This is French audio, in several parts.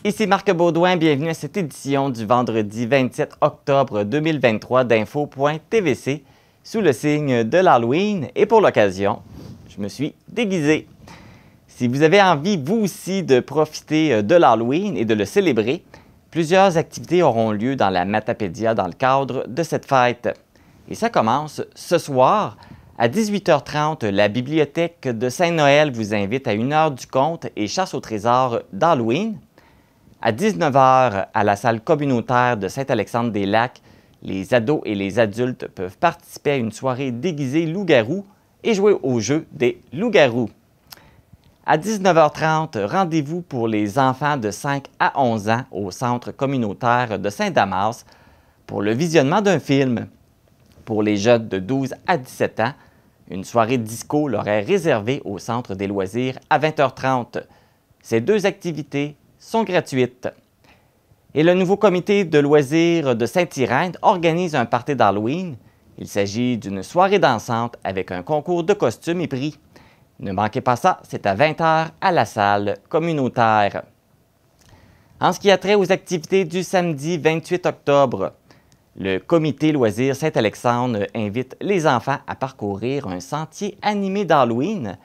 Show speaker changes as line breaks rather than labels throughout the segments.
Ici Marc Baudouin, bienvenue à cette édition du vendredi 27 octobre 2023 d'Info.tvc sous le signe de l'Halloween et pour l'occasion, je me suis déguisé. Si vous avez envie, vous aussi, de profiter de l'Halloween et de le célébrer, plusieurs activités auront lieu dans la Matapédia dans le cadre de cette fête. Et ça commence ce soir. À 18h30, la bibliothèque de Saint-Noël vous invite à une heure du conte et chasse au trésor d'Halloween. À 19h, à la salle communautaire de Saint-Alexandre-des-Lacs, les ados et les adultes peuvent participer à une soirée déguisée loup-garou et jouer au jeu des loups-garous. À 19h30, rendez-vous pour les enfants de 5 à 11 ans au centre communautaire de Saint-Damas pour le visionnement d'un film. Pour les jeunes de 12 à 17 ans, une soirée disco leur est réservée au centre des loisirs à 20h30. Ces deux activités sont gratuites. Et le nouveau comité de loisirs de Saint-Irène organise un party d'Halloween. Il s'agit d'une soirée dansante avec un concours de costumes et prix. Ne manquez pas ça, c'est à 20h à la salle communautaire. En ce qui a trait aux activités du samedi 28 octobre, le comité loisirs Saint-Alexandre invite les enfants à parcourir un sentier animé d'Halloween.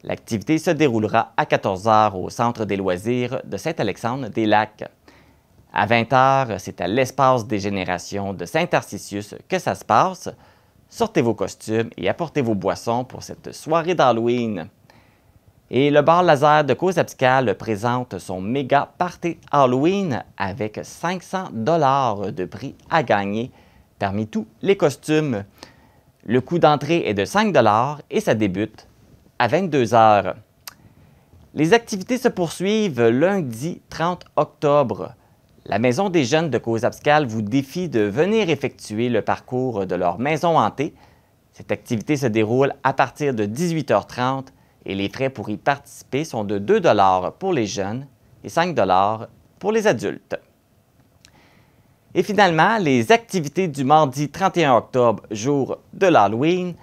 L'activité se déroulera à 14h au centre des loisirs de Saint-Alexandre-des-Lacs. À 20h, c'est à l'espace des générations de Saint-Tarcisius que ça se passe. Sortez vos costumes et apportez vos boissons pour cette soirée d'Halloween. Et le bar laser de Cause-Abscale présente son méga party Halloween avec 500 $ de prix à gagner parmi tous les costumes. Le coût d'entrée est de 5 $ et ça débute à 22h. Les activités se poursuivent lundi 30 octobre. La Maison des jeunes de Cause-Abscale vous défie de venir effectuer le parcours de leur maison hantée. Cette activité se déroule à partir de 18h30 et les frais pour y participer sont de 2 $ pour les jeunes et 5 $ pour les adultes. Et finalement, les activités du mardi 31 octobre, jour de l'Halloween,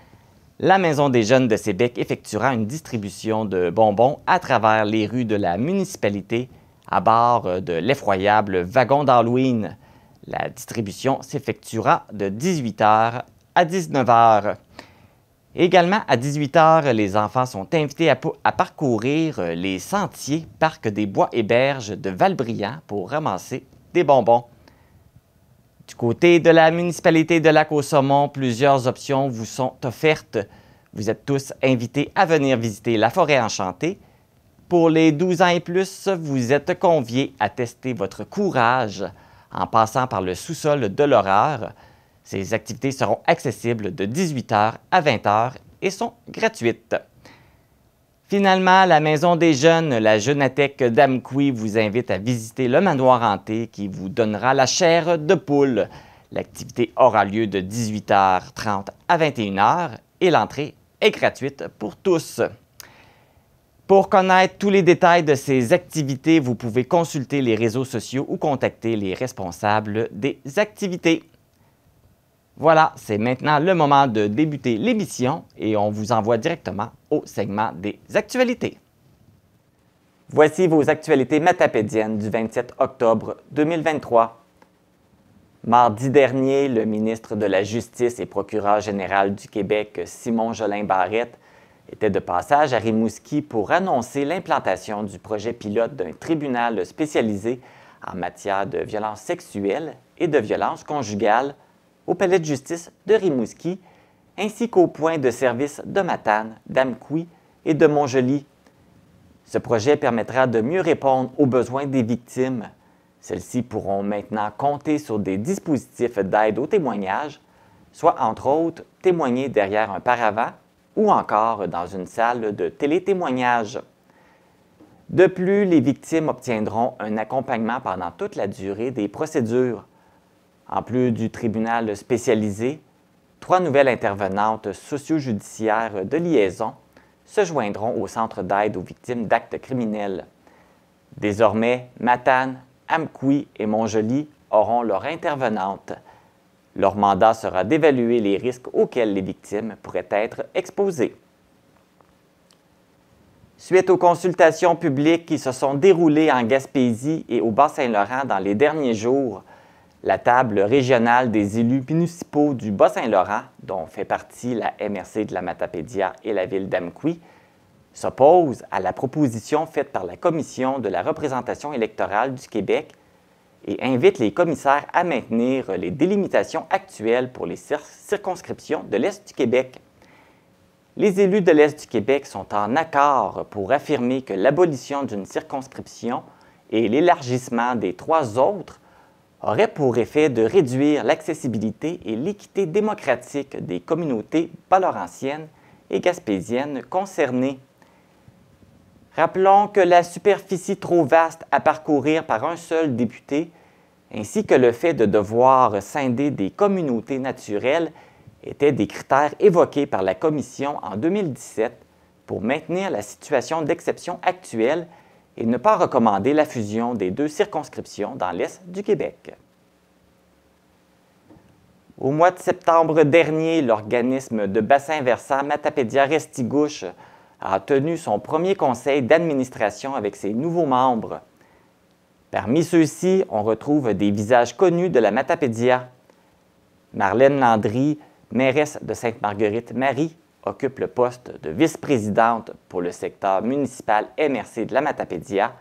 la Maison des jeunes de Sébec effectuera une distribution de bonbons à travers les rues de la municipalité à bord de l'effroyable wagon d'Halloween. La distribution s'effectuera de 18h à 19h. Également, à 18h, les enfants sont invités à parcourir les sentiers Parc des Bois et Berges de Valbriand pour ramasser des bonbons. Du côté de la municipalité de Lac-au-Saumon, plusieurs options vous sont offertes. Vous êtes tous invités à venir visiter la forêt enchantée. Pour les 12 ans et plus, vous êtes conviés à tester votre courage en passant par le sous-sol de l'horreur. Ces activités seront accessibles de 18h à 20h et sont gratuites. Finalement, la Maison des jeunes, la Jeunatech d'Amqui vous invite à visiter le manoir hanté qui vous donnera la chair de poule. L'activité aura lieu de 18h30 à 21h et l'entrée est gratuite pour tous. Pour connaître tous les détails de ces activités, vous pouvez consulter les réseaux sociaux ou contacter les responsables des activités. Voilà, c'est maintenant le moment de débuter l'émission et on vous envoie directement au segment des actualités. Voici vos actualités matapédiennes du 27 octobre 2023. Mardi dernier, le ministre de la Justice et procureur général du Québec, Simon Jolin Barrette, était de passage à Rimouski pour annoncer l'implantation du projet pilote d'un tribunal spécialisé en matière de violences sexuelles et de violences conjugales au palais de justice de Rimouski, ainsi qu'aux points de service de Matane, d'Amqui et de Montjoly. Ce projet permettra de mieux répondre aux besoins des victimes. Celles-ci pourront maintenant compter sur des dispositifs d'aide au témoignage, soit entre autres témoigner derrière un paravent ou encore dans une salle de télétémoignage. De plus, les victimes obtiendront un accompagnement pendant toute la durée des procédures. En plus du tribunal spécialisé, 3 nouvelles intervenantes socio-judiciaires de liaison se joindront au Centre d'aide aux victimes d'actes criminels. Désormais, Matane, Amqui et Montjoly auront leur intervenante. Leur mandat sera d'évaluer les risques auxquels les victimes pourraient être exposées. Suite aux consultations publiques qui se sont déroulées en Gaspésie et au Bas-Saint-Laurent dans les derniers jours, la table régionale des élus municipaux du Bas-Saint-Laurent, dont fait partie la MRC de la Matapédia et la ville d'Amqui, s'oppose à la proposition faite par la Commission de la représentation électorale du Québec et invite les commissaires à maintenir les délimitations actuelles pour les circonscriptions de l'Est du Québec. Les élus de l'Est du Québec sont en accord pour affirmer que l'abolition d'une circonscription et l'élargissement des 3 autres auraient pour effet de réduire l'accessibilité et l'équité démocratique des communautés bas-laurentiennes et gaspésiennes concernées. Rappelons que la superficie trop vaste à parcourir par un seul député, ainsi que le fait de devoir scinder des communautés naturelles, étaient des critères évoqués par la Commission en 2017 pour maintenir la situation d'exception actuelle et ne pas recommander la fusion des 2 circonscriptions dans l'Est du Québec. Au mois de septembre dernier, l'organisme de bassin versant Matapédia-Restigouche a tenu son premier conseil d'administration avec ses nouveaux membres. Parmi ceux-ci, on retrouve des visages connus de la Matapédia. Marlène Landry, mairesse de Sainte-Marguerite-Marie, occupe le poste de vice-présidente pour le secteur municipal MRC de la Matapédia,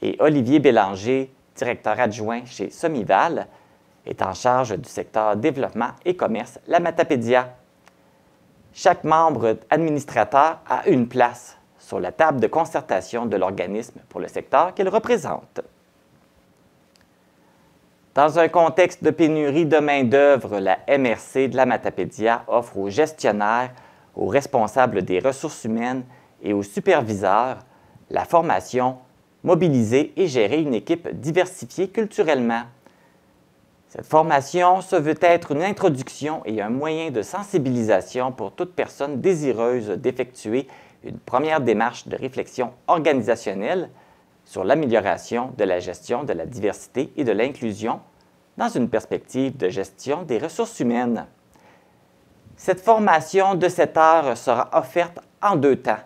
et Olivier Bélanger, directeur adjoint chez Somival, est en charge du secteur développement et commerce la Matapédia. Chaque membre administrateur a une place sur la table de concertation de l'organisme pour le secteur qu'il représente. Dans un contexte de pénurie de main-d'œuvre, la MRC de la Matapédia offre aux gestionnaires, aux responsables des ressources humaines et aux superviseurs la formation, mobiliser et gérer une équipe diversifiée culturellement. Cette formation se veut être une introduction et un moyen de sensibilisation pour toute personne désireuse d'effectuer une première démarche de réflexion organisationnelle sur l'amélioration de la gestion de la diversité et de l'inclusion dans une perspective de gestion des ressources humaines. Cette formation de 7 heures sera offerte en 2 temps,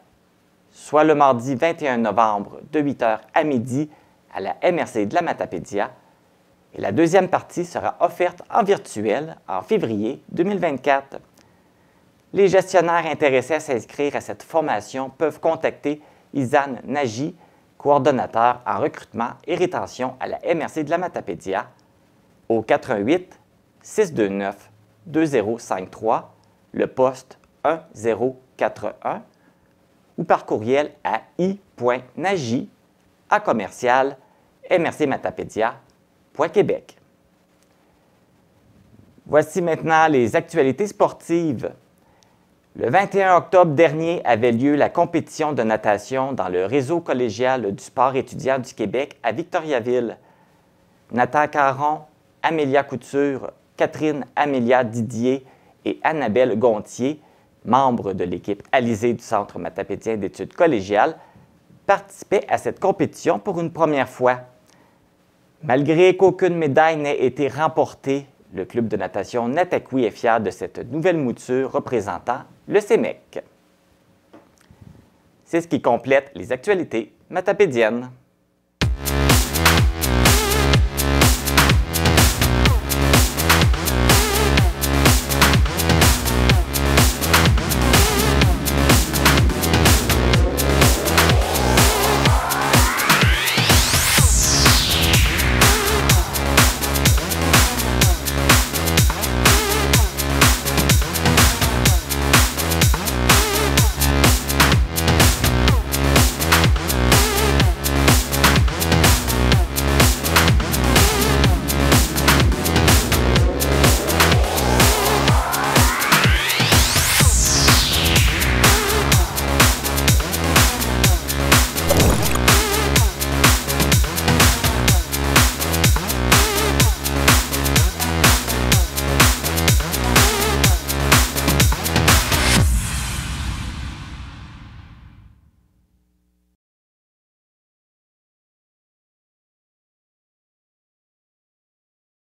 soit le mardi 21 novembre de 8 h à midi à la MRC de la Matapédia, et la deuxième partie sera offerte en virtuel en février 2024. Les gestionnaires intéressés à s'inscrire à cette formation peuvent contacter Isan Nagy, coordonnateur en recrutement et rétention à la MRC de la Matapédia, au 88 629 2053, le poste 1041, ou par courriel à i.nagy@mrcmatapédia.québec. Voici maintenant les actualités sportives. Le 21 octobre dernier avait lieu la compétition de natation dans le réseau collégial du sport étudiant du Québec à Victoriaville. Nathan Caron, Amélia Couture, Catherine Amélia Didier et Annabelle Gontier, membres de l'équipe Alizée du Centre matapédien d'études collégiales, participaient à cette compétition pour une première fois. Malgré qu'aucune médaille n'ait été remportée, le club de natation Nataqui est fier de cette nouvelle mouture représentant le CEMEC. C'est ce qui complète les actualités matapédiennes.